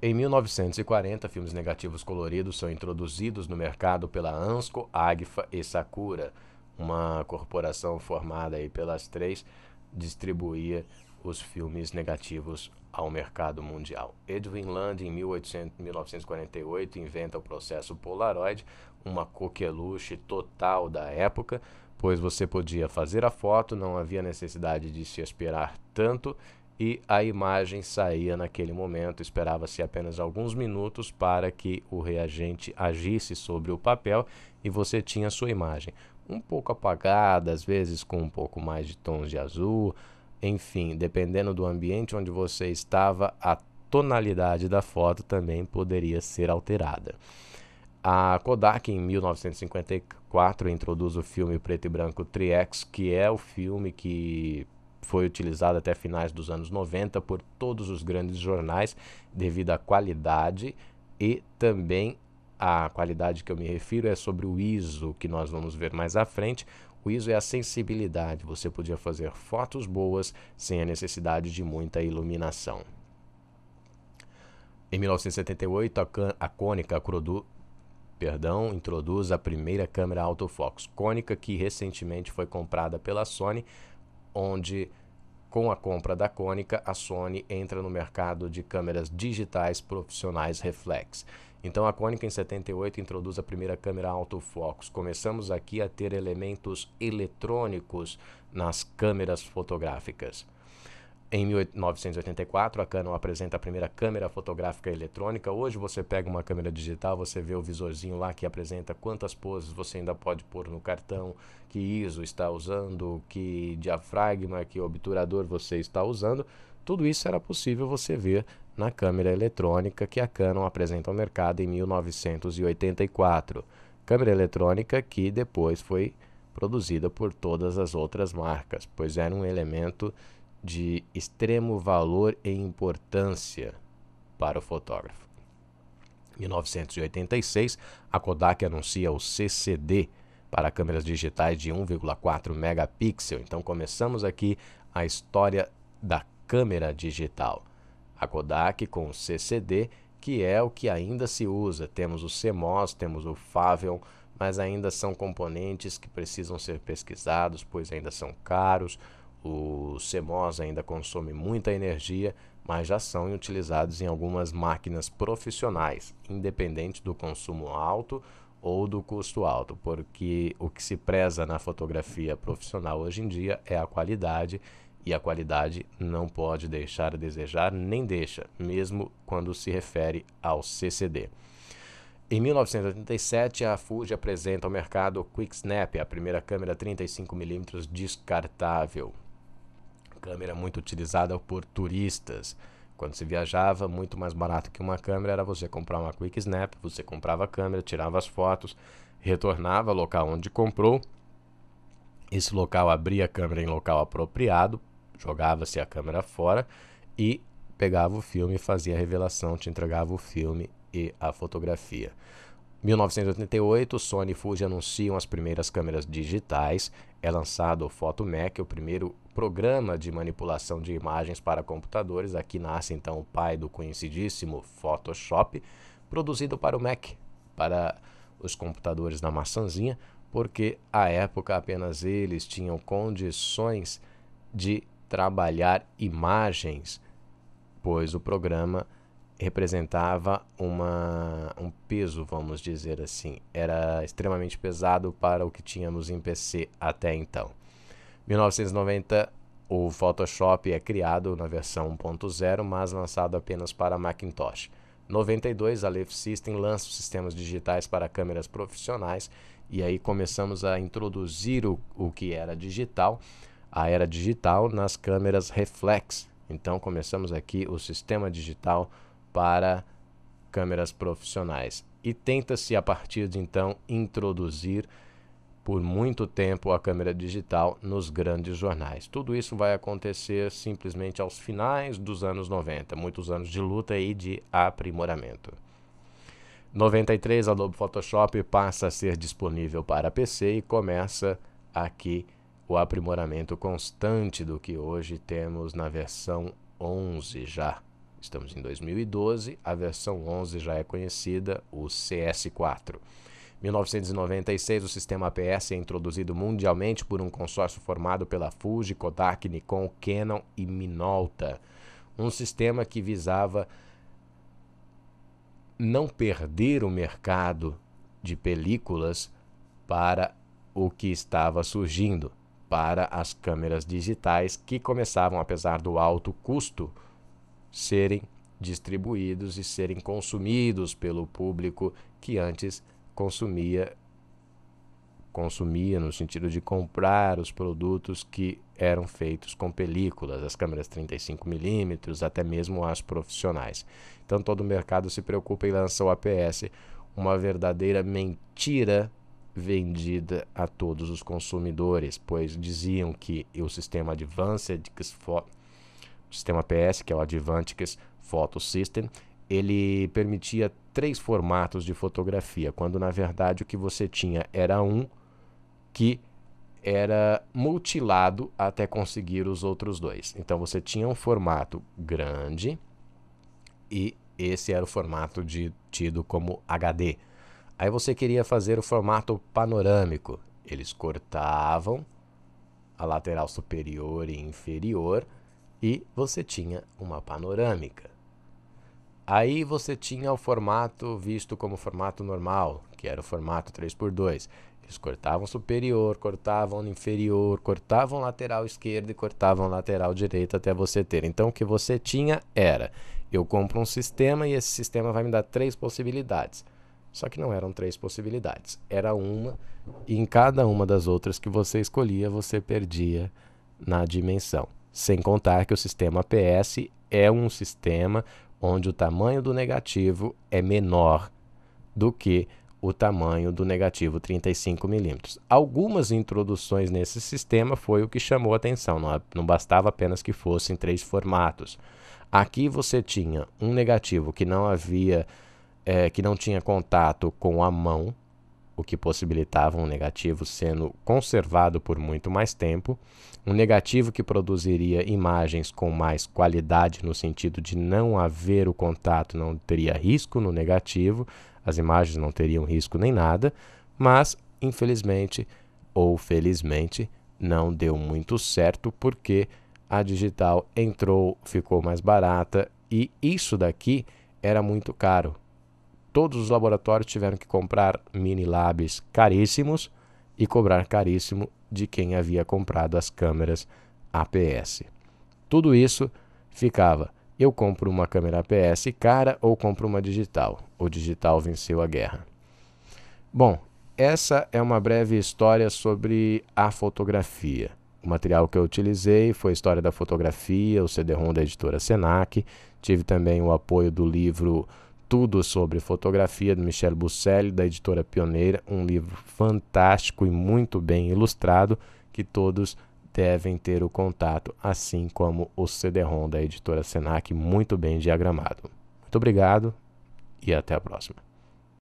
Em 1940, filmes negativos coloridos são introduzidos no mercado pela Ansco, Agfa e Sakura, uma corporação formada aí pelas três, distribuía os filmes negativos ao mercado mundial. Edwin Land, em 1948, inventa o processo Polaroid, uma coqueluche total da época, pois você podia fazer a foto, não havia necessidade de se esperar tanto e a imagem saía naquele momento. Esperava-se apenas alguns minutos para que o reagente agisse sobre o papel e você tinha a sua imagem. Um pouco apagada, às vezes com um pouco mais de tons de azul, enfim, dependendo do ambiente onde você estava, a tonalidade da foto também poderia ser alterada. A Kodak, em 1954, introduz o filme preto e branco Tri-X, que é o filme que foi utilizado até finais dos anos 90 por todos os grandes jornais, devido à qualidade e também a qualidade que eu me refiro é sobre o ISO, que nós vamos ver mais à frente. O ISO é a sensibilidade, você podia fazer fotos boas sem a necessidade de muita iluminação. Em 1978, a Konica introduz a primeira câmera autofocus Konica, que recentemente foi comprada pela Sony, onde com a compra da Konica, a Sony entra no mercado de câmeras digitais profissionais reflex. Então a Konica em 78 introduz a primeira câmera autofocus. Começamos aqui a ter elementos eletrônicos nas câmeras fotográficas. Em 1984, a Canon apresenta a primeira câmera fotográfica eletrônica. Hoje você pega uma câmera digital, você vê o visorzinho lá que apresenta quantas poses você ainda pode pôr no cartão, que ISO está usando, que diafragma, que obturador você está usando. Tudo isso era possível você ver na câmera eletrônica que a Canon apresenta ao mercado em 1984. Câmera eletrônica que depois foi produzida por todas as outras marcas, pois era um elemento de extremo valor e importância para o fotógrafo. Em 1986, a Kodak anuncia o CCD para câmeras digitais de 1,4 megapixel. Então começamos aqui a história da câmera digital. A Kodak com o CCD, que é o que ainda se usa. Temos o CMOS, temos o Favion, mas ainda são componentes que precisam ser pesquisados, pois ainda são caros. O CMOS ainda consome muita energia, mas já são utilizados em algumas máquinas profissionais, independente do consumo alto ou do custo alto, porque o que se preza na fotografia profissional hoje em dia é a qualidade, e a qualidade não pode deixar a desejar, nem deixa, mesmo quando se refere ao CCD. Em 1987, a Fuji apresenta ao mercado o Quick Snap, a primeira câmera 35mm descartável. Câmera muito utilizada por turistas. Quando se viajava, muito mais barato que uma câmera era você comprar uma Quick Snap, você comprava a câmera, tirava as fotos, retornava ao local onde comprou, esse local abria a câmera em local apropriado, jogava-se a câmera fora e pegava o filme, fazia a revelação, te entregava o filme e a fotografia. 1988, Sony e Fuji anunciam as primeiras câmeras digitais. É lançado o PhotoMac, o primeiro programa de manipulação de imagens para computadores. Aqui nasce então o pai do conhecidíssimo Photoshop, produzido para o Mac, para os computadores da maçãzinha, porque à época apenas eles tinham condições de trabalhar imagens, pois o programa representava um peso, vamos dizer assim. Era extremamente pesado para o que tínhamos em PC até então. 1990, o Photoshop é criado na versão 1.0, mas lançado apenas para Macintosh. 92, a Leaf System lança os sistemas digitais para câmeras profissionais, e aí começamos a introduzir o que era digital, a era digital nas câmeras reflex. Então começamos aqui o sistema digital para câmeras profissionais. E tenta-se, a partir de então, introduzir por muito tempo a câmera digital nos grandes jornais. Tudo isso vai acontecer simplesmente aos finais dos anos 90, muitos anos de luta e de aprimoramento. 93, Adobe Photoshop passa a ser disponível para PC e começa aqui o aprimoramento constante do que hoje temos na versão 11 já Estamos em 2012, a versão 11 já é conhecida, o CS4. 1996, o sistema APS é introduzido mundialmente por um consórcio formado pela Fuji, Kodak, Nikon, Canon e Minolta. Um sistema que visava não perder o mercado de películas para o que estava surgindo, para as câmeras digitais que começavam, apesar do alto custo, serem distribuídos e serem consumidos pelo público que antes consumia no sentido de comprar os produtos que eram feitos com películas, as câmeras 35mm, até mesmo as profissionais. Então todo o mercado se preocupa em lançar o APS, uma verdadeira mentira vendida a todos os consumidores, pois diziam que o sistema o sistema APS, que é o Advantix Photo System, ele permitia 3 formatos de fotografia, quando na verdade o que você tinha era um que era mutilado até conseguir os outros 2. Então você tinha um formato grande e esse era o formato tido como HD. Aí você queria fazer o formato panorâmico. Eles cortavam a lateral superior e inferior e você tinha uma panorâmica. Aí você tinha o formato visto como formato normal, que era o formato 3x2. Eles cortavam superior, cortavam inferior, cortavam lateral esquerda e cortavam lateral direita até você ter. Então o que você tinha era, eu compro um sistema e esse sistema vai me dar 3 possibilidades. Só que não eram 3 possibilidades, era uma, e em cada uma das outras que você escolhia, você perdia na dimensão. Sem contar que o sistema APS é um sistema onde o tamanho do negativo é menor do que o tamanho do negativo 35mm. Algumas introduções nesse sistema foi o que chamou a atenção, não bastava apenas que fossem 3 formatos. Aqui você tinha um negativo que não tinha contato com a mão, o que possibilitava um negativo sendo conservado por muito mais tempo, um negativo que produziria imagens com mais qualidade no sentido de não haver o contato, não teria risco no negativo, as imagens não teriam risco nem nada, mas infelizmente ou felizmente não deu muito certo porque a digital entrou, ficou mais barata e isso daqui era muito caro. Todos os laboratórios tiveram que comprar mini labs caríssimos e cobrar caríssimo de quem havia comprado as câmeras APS. Tudo isso ficava, eu compro uma câmera APS cara ou compro uma digital. O digital venceu a guerra. Bom, essa é uma breve história sobre a fotografia. O material que eu utilizei foi História da Fotografia, o CD-ROM da editora Senac. Tive também o apoio do livro Tudo sobre Fotografia, do Michel Busselli, da editora Pioneira, um livro fantástico e muito bem ilustrado, que todos devem ter o contato, assim como o CD-ROM da editora Senac, muito bem diagramado. Muito obrigado e até a próxima.